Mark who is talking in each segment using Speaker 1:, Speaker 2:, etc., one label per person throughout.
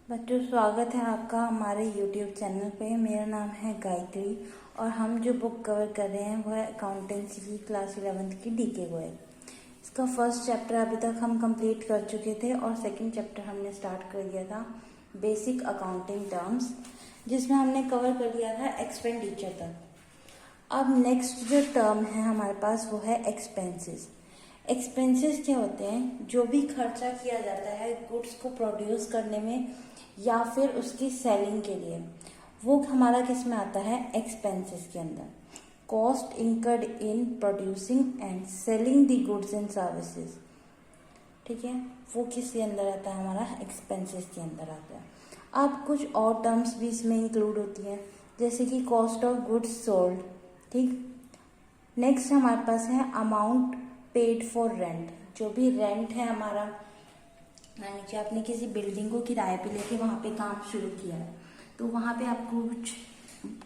Speaker 1: बच्चों, स्वागत है आपका हमारे YouTube चैनल पे। मेरा नाम है गायत्री और हम जो बुक कवर कर रहे हैं वो है अकाउंटेंसी की क्लास 11th की डीके गोयल। इसका फर्स्ट चैप्टर अभी तक हम कंप्लीट कर चुके थे और सेकंड चैप्टर हमने स्टार्ट कर दिया था बेसिक अकाउंटिंग टर्म्स, जिसमें हमने कवर कर लिया था एक्सपेंडिचर तक। अब नेक्स्ट जो टर्म है हमारे पास वो है एक्सपेंसेस। एक्सपेंसेस क्या होते हैं? जो भी खर्चा किया जाता है गुड्स को प्रोड्यूस करने में या फिर उसकी सेलिंग के लिए, वो हमारा किस में आता है? एक्सपेंसेस के अंदर। Cost incurred in producing and selling the goods and services, ठीक है, वो किसके अंदर आता है? हमारा एक्सपेंसेस के अंदर आता है। अब कुछ और टर्म्स भी इसमें इंक्लूड होती हैं, जैसे कि कॉस्ट ऑफ गुड्स सोल्ड, ठीक। नेक्स्ट हमारे पास है अमाउंट पेड फॉर रेंट। जो भी रेंट है हमारा, यानी कि आपने किसी बिल्डिंग को किराए पे लेके वहाँ पे काम शुरू किया है, तो वहाँ पे आपको कुछ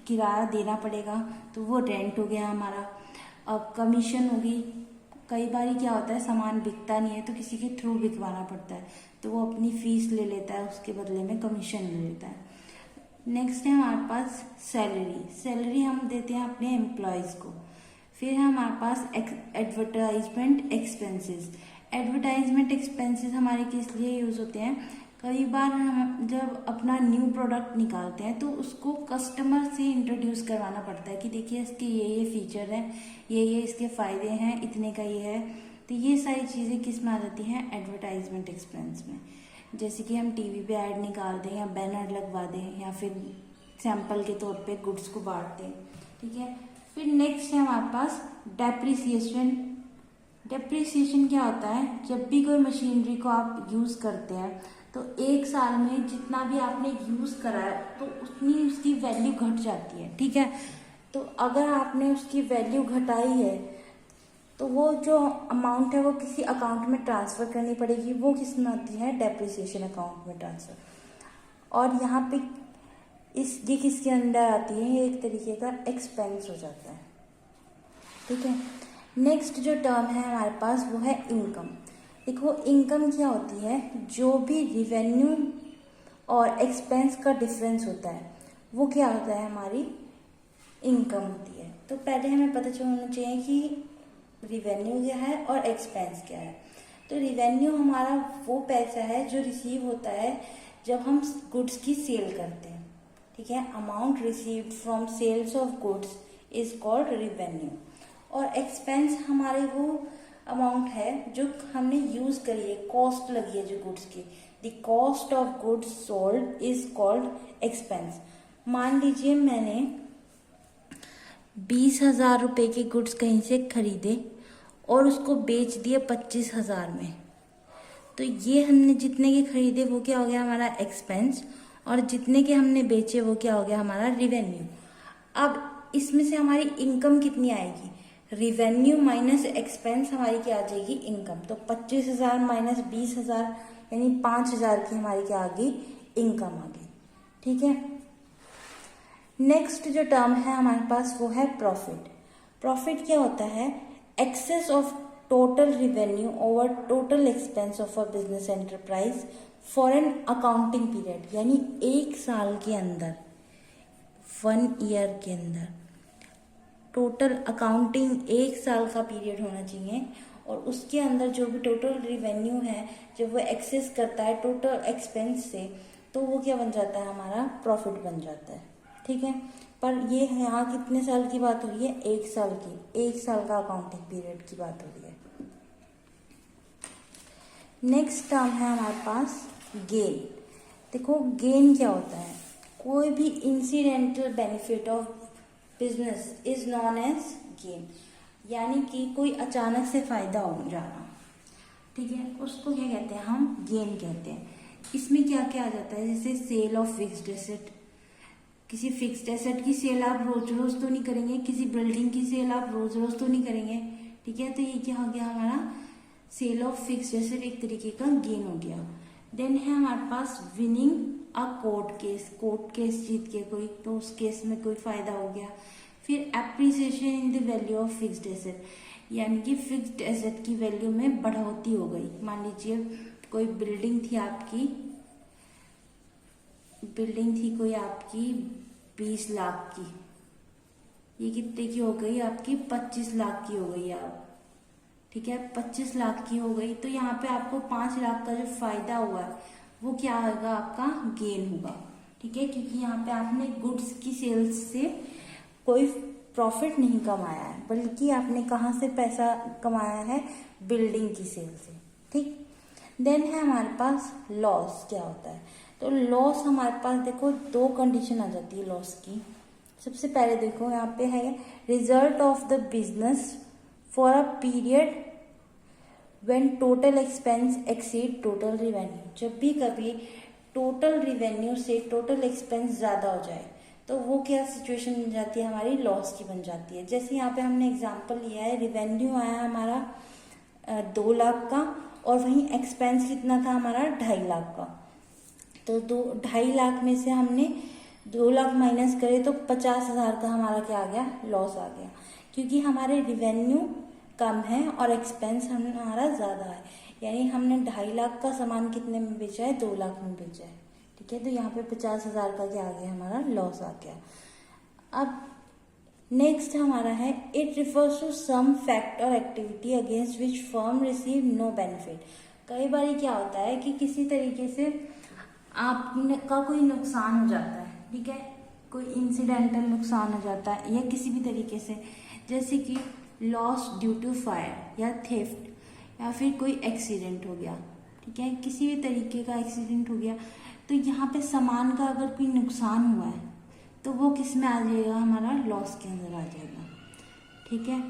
Speaker 1: किराया देना पड़ेगा, तो वो रेंट हो गया हमारा। अब कमीशन होगी। कई बार क्या होता है, सामान बिकता नहीं है तो किसी के थ्रू बिकवाना पड़ता है, तो वो अपनी फीस ले लेता है, उसके बदले में कमीशन ले लेता है। नेक्स्ट है हमारे पास सैलरी। सैलरी हम देते हैं अपने एम्प्लॉयज़ को। फिर है हमारे पास एडवर्टाइजमेंट एक्सपेंसेस। एडवर्टाइजमेंट एक्सपेंसेस हमारे किस लिए यूज़ होते हैं? कई बार हम जब अपना न्यू प्रोडक्ट निकालते हैं तो उसको कस्टमर से इंट्रोड्यूस करवाना पड़ता है कि देखिए इसके ये फीचर हैं, ये इसके फ़ायदे हैं, इतने का ये है। तो ये सारी चीज़ें किस में आ जाती हैं? एडवर्टाइजमेंट एक्सपेंस में। जैसे कि हम टीवी पे ऐड निकाल दें या बैनर लगवा दें या फिर सैंपल के तौर पे गुड्स को बांट दें, ठीक है। फिर नेक्स्ट है हमारे पास डेप्रिसिएशन। डेप्रिसिएशन क्या होता है? जब भी कोई मशीनरी को आप यूज़ करते हैं तो एक साल में जितना भी आपने यूज़ करा है तो उतनी उसकी वैल्यू घट जाती है, ठीक है। तो अगर आपने उसकी वैल्यू घटाई है तो वो जो अमाउंट है वो किसी अकाउंट में ट्रांसफ़र करनी पड़ेगी, वो किस में आती है? डेप्रिसिएशन अकाउंट में ट्रांसफ़र। और यहाँ पे ये किसके अंदर आती है? ये एक तरीके का एक्सपेंस हो जाता है, ठीक है। नेक्स्ट जो टर्म है हमारे पास वो है इनकम। देखो, इनकम क्या होती है? जो भी रिवेन्यू और एक्सपेंस का डिफरेंस होता है वो क्या होता है? हमारी इनकम होती है। तो पहले हमें पता होना चाहिए कि रिवेन्यू क्या है और एक्सपेंस क्या है। तो रिवेन्यू हमारा वो पैसा है जो रिसीव होता है जब हम गुड्स की सेल करते हैं, ठीक है। Amount received from sales of goods is called revenue. और एक्सपेंस हमारे वो अमाउंट है जो हमने यूज करी है, कॉस्ट लगी है जो गुड्स की। The cost of goods sold is called expense. मान लीजिए मैंने 20,000 रुपये के गुड्स कहीं से खरीदे और उसको बेच दिए 25,000 में, तो ये हमने जितने के खरीदे वो क्या हो गया? हमारा एक्सपेंस। और जितने के हमने बेचे वो क्या हो गया? हमारा रिवेन्यू। अब इसमें से हमारी इनकम कितनी आएगी? रिवेन्यू माइनस एक्सपेंस हमारी क्या आ जाएगी? इनकम। तो 25,000 माइनस 20,000 यानी 5,000 की हमारी क्या आ गई? इनकम आ गई, ठीक है। नेक्स्ट जो टर्म है हमारे पास वो है प्रॉफिट। प्रॉफिट क्या होता है? Excess of total revenue over total expense of a business enterprise for an accounting period, यानी एक साल के अंदर, 1 ईयर के अंदर टोटल अकाउंटिंग एक साल का पीरियड होना चाहिए, और उसके अंदर जो भी टोटल रिवेन्यू है जब वो एक्सेस करता है टोटल एक्सपेंस से, तो वो क्या बन जाता है? हमारा प्रॉफिट बन जाता है, ठीक है। पर ये यहाँ कितने साल की बात हो रही है? एक साल की, एक साल का अकाउंटिंग पीरियड की बात हो रही है। नेक्स्ट टर्म है हमारे पास गेन। देखो, गेन क्या होता है? कोई भी incidental benefit of business is known as gain, यानी कि कोई अचानक से फायदा हो जाना, ठीक है, उसको क्या कहते हैं? हम गेन कहते हैं। इसमें क्या क्या आ जाता है? जैसे सेल ऑफ फिक्स्ड एसेट। किसी फिक्स्ड एसेट की सेल आप रोज रोज तो नहीं करेंगे, किसी बिल्डिंग की सेल आप रोज रोज तो नहीं करेंगे, ठीक है। तो ये क्या हो गया? हमारा सेल ऑफ फिक्स्ड एसेट एक तरीके का गेन हो गया। देन है हमारे पास विनिंग अ कोर्ट केस जीत के कोई, तो उस केस में कोई फायदा हो गया। फिर appreciation in the value of fixed asset, यानी कि फिक्स्ड एसेट की वैल्यू में बढ़ोतरी हो गई। मान लीजिए कोई बिल्डिंग थी आपकी बिल्डिंग थी कोई आपकी 20 लाख की, ये कितने की हो गई आपकी 25 लाख की हो गई आप, ठीक है 25 लाख की हो गई। तो यहाँ पे आपको 5 लाख का जो फायदा हुआ है वो क्या होगा, आपका गेन होगा, ठीक है, क्योंकि यहाँ पे आपने गुड्स की सेल्स से कोई प्रॉफिट नहीं कमाया है, बल्कि आपने कहाँ से पैसा कमाया है, बिल्डिंग की सेल से, ठीक। देन है हमारे पास लॉस क्या होता है। तो लॉस हमारे पास देखो 2 कंडीशन आ जाती है लॉस की। सबसे पहले देखो यहाँ पे है result of the business for a period when total expense exceed total revenue. जब भी कभी टोटल रिवेन्यू से टोटल एक्सपेंस ज़्यादा हो जाए तो वो क्या सिचुएशन बन जाती है, हमारी लॉस की बन जाती है। जैसे यहाँ पे हमने एग्जांपल लिया है, रिवेन्यू आया हमारा 2 लाख का और वहीं एक्सपेंस कितना था हमारा 2.5 लाख का। तो 2.5 लाख में से हमने 2 लाख माइनस करे तो 50,000 का हमारा क्या आ गया, लॉस आ गया, क्योंकि हमारे रिवेन्यू कम है और एक्सपेंस हमारा ज़्यादा है। यानी हमने 2.5 लाख का सामान कितने में बेचा है, 2 लाख में बेचा है, ठीक है। तो यहाँ पे 50,000 का क्या आ गया, हमारा लॉस आ गया। अब नेक्स्ट हमारा है it refers to some fact और activity against which firm receive no benefit. कई बार क्या होता है कि किसी तरीके से आपका कोई नुकसान हो जाता है, ठीक है, कोई इंसिडेंटल नुकसान हो जाता है या किसी भी तरीके से, जैसे कि लॉस ड्यू टू फायर या थेफ्ट या फिर कोई एक्सीडेंट हो गया, ठीक है, किसी भी तरीके का एक्सीडेंट हो गया। तो यहाँ पे सामान का अगर कोई नुकसान हुआ है तो वो किस में आ जाएगा, हमारा लॉस के अंदर आ जाएगा, ठीक है।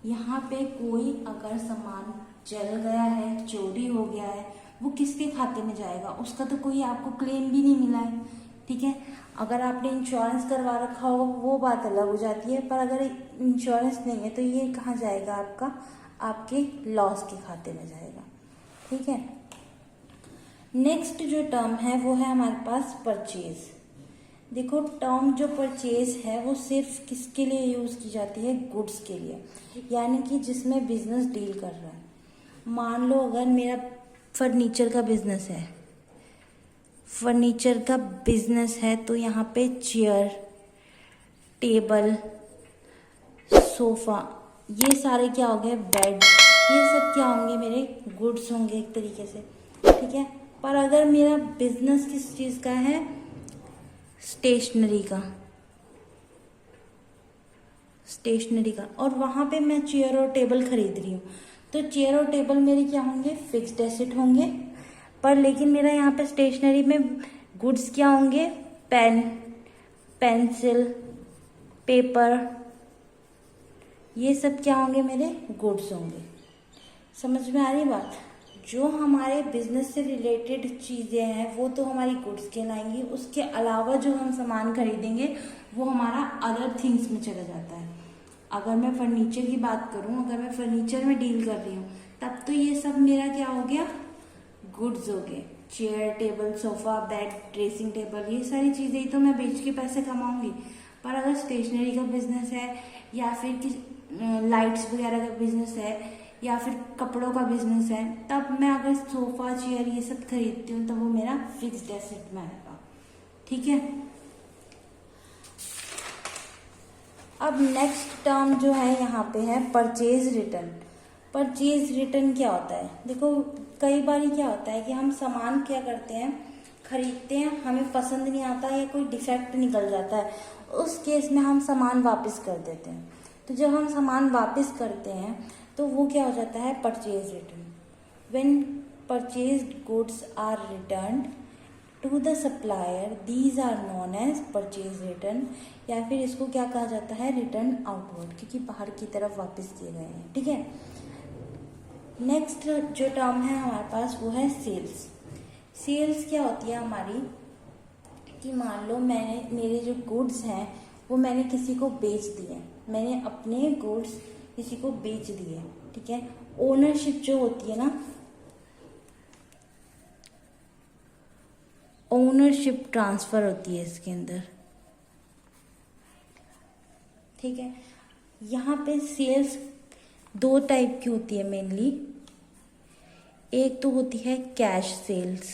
Speaker 1: यहाँ पे कोई अगर सामान जल गया है, चोरी हो गया है, वो किसके खाते में जाएगा, उसका तो कोई आपको क्लेम भी नहीं मिला है, ठीक है। अगर आपने इंश्योरेंस करवा रखा हो वो बात अलग हो जाती है, पर अगर इंश्योरेंस नहीं है तो ये कहाँ जाएगा, आपका आपके लॉस के खाते में जाएगा, ठीक है। नेक्स्ट जो टर्म है वो है हमारे पास परचेज। देखो टर्म जो परचेज है वो सिर्फ किसके लिए यूज की जाती है, गुड्स के लिए, यानी कि जिसमें बिजनेस डील कर रहा है। मान लो अगर मेरा फर्नीचर का बिजनेस है, फर्नीचर का बिजनेस है तो यहाँ पे चेयर, टेबल, सोफा, ये सारे क्या हो गए, बेड, ये सब क्या होंगे, मेरे गुड्स होंगे एक तरीके से, ठीक है। पर अगर मेरा बिजनेस किस चीज़ का है, स्टेशनरी का, स्टेशनरी का, और वहाँ पे मैं चेयर और टेबल खरीद रही हूँ, तो चेयर और टेबल मेरे क्या होंगे, फिक्स्ड एसेट होंगे। पर लेकिन मेरा यहाँ पे स्टेशनरी में गुड्स क्या होंगे, पेन, पेंसिल, पेपर, ये सब क्या होंगे, मेरे गुड्स होंगे। समझ में आ रही बात। जो हमारे बिजनेस से रिलेटेड चीज़ें हैं वो तो हमारी गुड्स कहलाएंगी, उसके अलावा जो हम सामान खरीदेंगे वो हमारा अदर थिंग्स में चला जाता है। अगर मैं फर्नीचर की बात करूं, अगर मैं फर्नीचर में डील कर रही हूँ तब तो ये सब मेरा क्या हो गया, गुड्स हो गए। Chair, table, sofa, bed, dressing table, ये सारी चीज़ें ही तो मैं बेच के पैसे कमाऊंगी। पर अगर स्टेशनरी का बिजनेस है या फिर लाइट्स वगैरह का बिजनेस है या फिर कपड़ों का बिजनेस है, तब मैं अगर सोफा, चेयर ये सब खरीदती हूँ तो वो मेरा फिक्स्ड एसेट में आएगा, ठीक है। अब नेक्स्ट टर्म जो है यहाँ पे है परचेज रिटर्न। परचेज रिटर्न क्या होता है, देखो कई बार क्या होता है कि हम सामान क्या करते हैं, खरीदते हैं, हमें पसंद नहीं आता या कोई डिफेक्ट निकल जाता है, उस केस में हम सामान वापस कर देते हैं। तो जब हम सामान वापस करते हैं तो वो क्या हो जाता है, purchase return. When purchased goods are returned to the supplier these are known as purchase return, या फिर इसको क्या कहा जाता है, रिटर्न आउटवर्ड, क्योंकि बाहर की तरफ वापस किए गए हैं, ठीक है। नेक्स्ट जो टर्म है हमारे पास वो है सेल्स। सेल्स क्या होती है हमारी, कि मान लो मेरे जो गुड्स हैं वो मैंने किसी को बेच दिए, मैंने अपने गुड्स किसी को बेच दिए, ठीक है। ओनरशिप जो होती है ना, ओनरशिप ट्रांसफर होती है इसके अंदर, ठीक है। यहाँ पे सेल्स 2 टाइप की होती है मेनली। एक तो होती है कैश सेल्स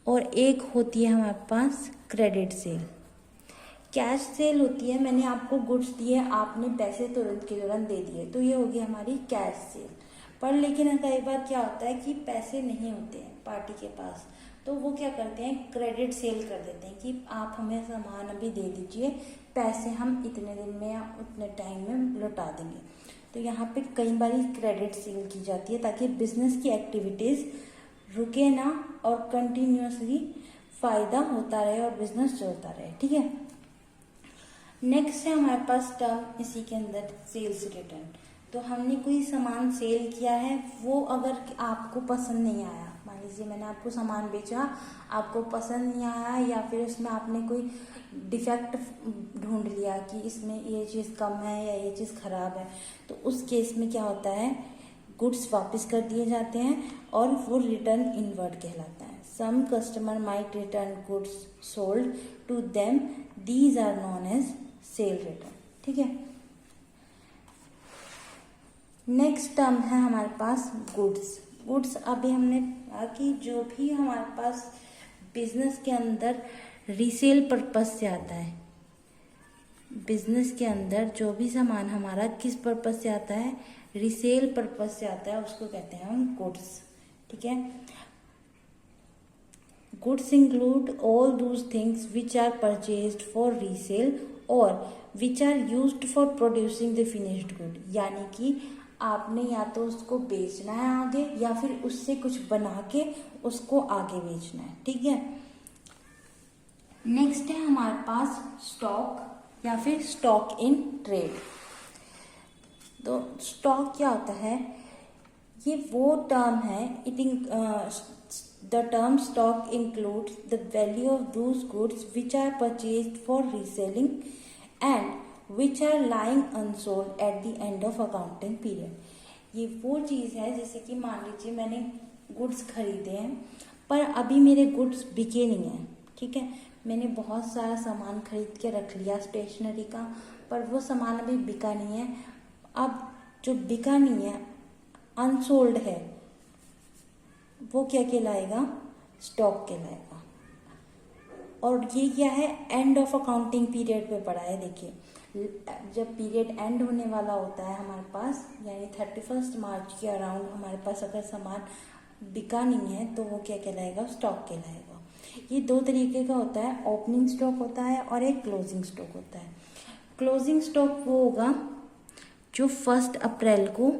Speaker 1: और एक होती है हमारे पास क्रेडिट सेल। कैश सेल होती है, मैंने आपको गुड्स दिए, आपने पैसे तुरंत के तुरंत दे दिए, तो ये होगी हमारी कैश सेल। पर लेकिन कई बार क्या होता है कि पैसे नहीं होते हैं पार्टी के पास, तो वो क्या करते हैं, क्रेडिट सेल कर देते हैं कि आप हमें सामान अभी दे दीजिए, पैसे हम इतने दिन में या उतने टाइम में लौटा देंगे। तो यहाँ पे कई बार क्रेडिट सेल की जाती है ताकि बिजनेस की एक्टिविटीज़ रुके ना और कंटिन्यूसली फ़ायदा होता रहे और बिजनेस चलता रहे। ठीक है, नेक्स्ट है हमारे पास टर्म इसी के अंदर सेल्स रिटर्न। तो हमने कोई सामान सेल किया है, वो अगर आपको पसंद नहीं आया, मान लीजिए मैंने आपको सामान बेचा, आपको पसंद नहीं आया, या फिर उसमें आपने कोई डिफेक्ट ढूंढ लिया कि इसमें ये चीज़ कम है या ये चीज़ ख़राब है, तो उस केस में क्या होता है, गुड्स वापस कर दिए जाते हैं और वो रिटर्न इनवर्ड कहलाता है। Some customer might return goods sold to them, these are known as sale return. ठीक है, नेक्स्ट टर्म है हमारे पास गुड्स। गुड्स अभी हमने कहा कि जो भी हमारे पास बिजनेस के अंदर रीसेल पर्पस से आता है, बिजनेस के अंदर जो भी सामान हमारा किस पर्पस से आता है, रीसेल पर्पस से आता है, उसको कहते हैं हम गुड्स। ठीक है, goods include all those things which are purchased for resale और which are used for producing the finished good. यानी कि आपने या तो उसको बेचना है आगे, या फिर उससे कुछ बना के उसको आगे बेचना है। ठीक है, नेक्स्ट है हमारे पास स्टॉक या फिर स्टॉक इन ट्रेड। तो स्टॉक क्या होता है, ये वो टर्म है, the term stock includes the value of those goods which are purchased for reselling and which are lying unsold at the end of accounting period. ये वो चीज़ है, जैसे कि मान लीजिए मैंने गुड्स खरीदे हैं पर अभी मेरे गुड्स बिके नहीं हैं। ठीक है, मैंने बहुत सारा सामान खरीद के रख लिया स्टेशनरी का, पर वो सामान अभी बिका नहीं है। अब जो बिका नहीं है, अनसोल्ड है, वो क्या कहलाएगा, स्टॉक कहलाएगा। और ये क्या है, एंड ऑफ अकाउंटिंग पीरियड पे पड़ा है। देखिए, जब पीरियड एंड होने वाला होता है हमारे पास, यानी 31 मार्च के अराउंड हमारे पास अगर सामान बिका नहीं है, तो वो क्या कहलाएगा, स्टॉक कहलाएगा। ये दो तरीके का होता है, ओपनिंग स्टॉक होता है और एक क्लोजिंग स्टॉक होता है। क्लोजिंग स्टॉक वो होगा जो 1 अप्रैल को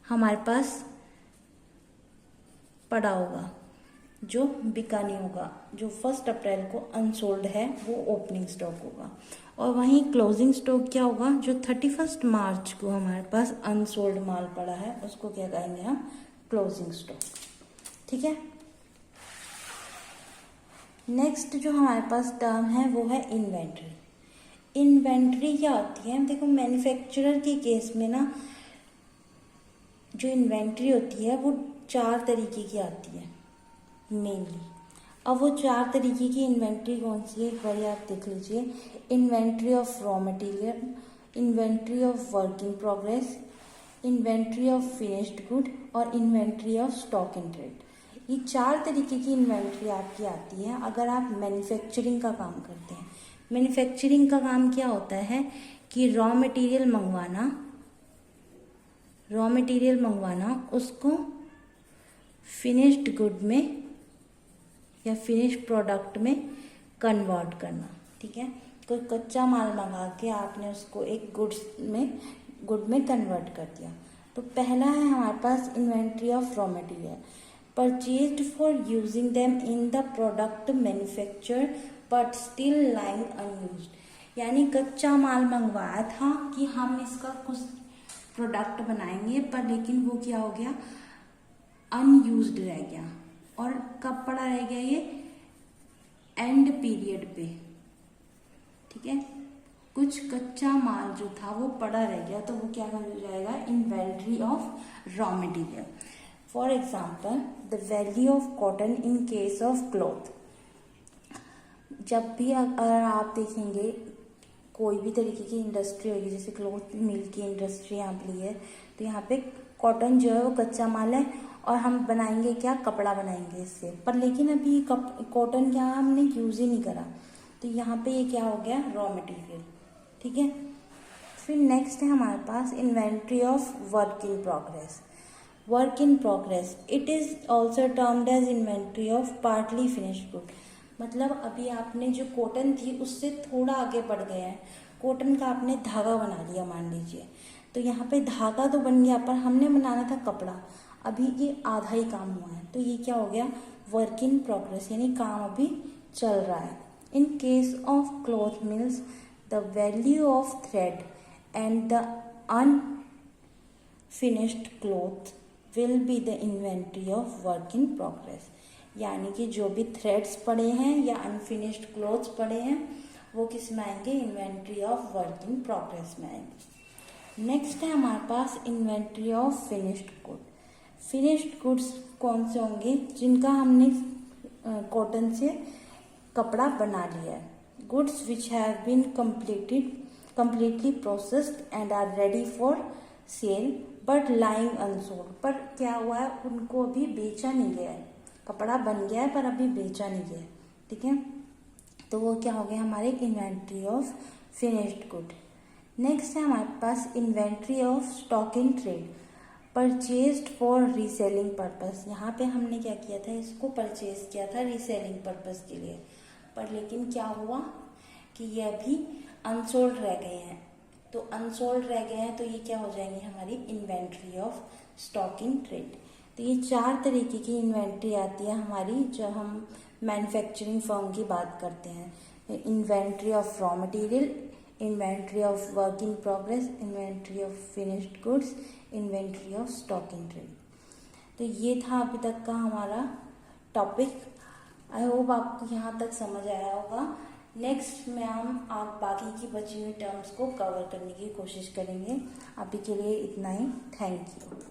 Speaker 1: हमारे पास पड़ा होगा, जो बिका नहीं होगा। जो 1 अप्रैल को अनसोल्ड है वो ओपनिंग स्टॉक होगा। और वहीं क्लोजिंग स्टॉक क्या होगा, जो 31 मार्च को हमारे पास अनसोल्ड माल पड़ा है, उसको क्या कहेंगे हम, क्लोजिंग स्टॉक। ठीक है, नेक्स्ट जो हमारे पास टर्म है वो है इन्वेंट्री। इन्वेंट्री क्या होती है, देखो मैन्युफैक्चरर के केस में ना जो इन्वेंट्री होती है वो 4 तरीके की आती है मेनली। अब वो 4 तरीके की इन्वेंट्री कौन सी है, एक बार आप देख लीजिए। Inventory of raw material, inventory of work in progress, inventory of finished good और inventory of stock in trade. ये 4 तरीके की इन्वेंट्री आपकी आती है अगर आप मैन्युफैक्चरिंग का काम करते हैं। मैन्युफैक्चरिंग का काम क्या होता है कि रॉ मटेरियल मंगवाना, उसको फिनिश्ड गुड में या फिनिश्ड प्रोडक्ट में कन्वर्ट करना। ठीक है, कोई कच्चा माल मंगा के आपने उसको एक गुड में कन्वर्ट कर दिया। तो पहला है हमारे पास inventory of raw material, purchased for using them in the product manufactured but still lying unused. यानी कच्चा माल मंगवाया था कि हम इसका कुछ प्रोडक्ट बनाएंगे, पर लेकिन वो क्या हो गया, अनयूज्ड रह गया। और कब पड़ा रह गया, ये एंड पीरियड पे। ठीक है, कुछ कच्चा माल जो था वो पड़ा रह गया, तो वो क्या हो जाएगा, inventory of raw material. For example, the value of cotton in case of cloth. जब भी अगर आप देखेंगे कोई भी तरीके की इंडस्ट्री होगी, जैसे क्लॉथ मिल की इंडस्ट्री यहाँ पे ली है, तो यहाँ पे कॉटन जो है वो कच्चा माल है और हम बनाएंगे क्या, कपड़ा बनाएंगे इससे। पर लेकिन अभी कॉटन क्या हमने यूज़ ही नहीं करा, तो यहाँ पे ये क्या हो गया, रॉ मटेरियल। ठीक है, फिर नेक्स्ट है हमारे पास inventory of work in progress. Work in progress, it is also termed as inventory of partly finished good. मतलब अभी आपने जो कॉटन थी उससे थोड़ा आगे बढ़ गया है, कॉटन का आपने धागा बना लिया मान लीजिए, तो यहाँ पे धागा तो बन गया पर हमने बनाना था कपड़ा, अभी ये आधा ही काम हुआ है, तो ये क्या हो गया, वर्क इन प्रोग्रेस, यानी काम अभी चल रहा है। In case of cloth mills the value of thread and the unfinished cloth will be the inventory of work in progress. यानी कि जो भी थ्रेड्स पड़े हैं या अनफिनिश्ड क्लॉथ्स पड़े हैं वो किस में आएंगे, inventory of work in progress में आएंगे। नेक्स्ट है हमारे पास inventory of finished good. Finished goods कौन से होंगे, जिनका हमने कॉटन से कपड़ा बना लिया है। Goods which have been completely processed and are ready for sale but lying unsold। पर क्या हुआ है, उनको अभी बेचा नहीं गया है, कपड़ा बन गया है पर अभी बेचा नहीं गया है। ठीक है, तो वो क्या हो गया हमारे inventory of finished good. Next है हमारे पास inventory of stock in trade, purchased for reselling purpose. यहाँ पे हमने क्या किया था, इसको परचेज किया था रीसेलिंग पर्पस के लिए, पर लेकिन क्या हुआ कि ये अभी अनसोल्ड रह गए हैं, तो अनसोल्ड रह गए हैं तो ये क्या हो जाएंगे हमारी inventory of stock in trade. तो ये 4 तरीके की इन्वेंट्री आती है हमारी जब हम मैन्युफैक्चरिंग फर्म की बात करते हैं। Inventory of raw material, inventory of work in progress, inventory of finished goods, inventory of stock in trade. तो ये था अभी तक का हमारा टॉपिक। आई होप आपको यहाँ तक समझ आया होगा। नेक्स्ट में हम आप बाकी की बची हुई टर्म्स को कवर करने की कोशिश करेंगे। अभी के लिए इतना ही, थैंक यू।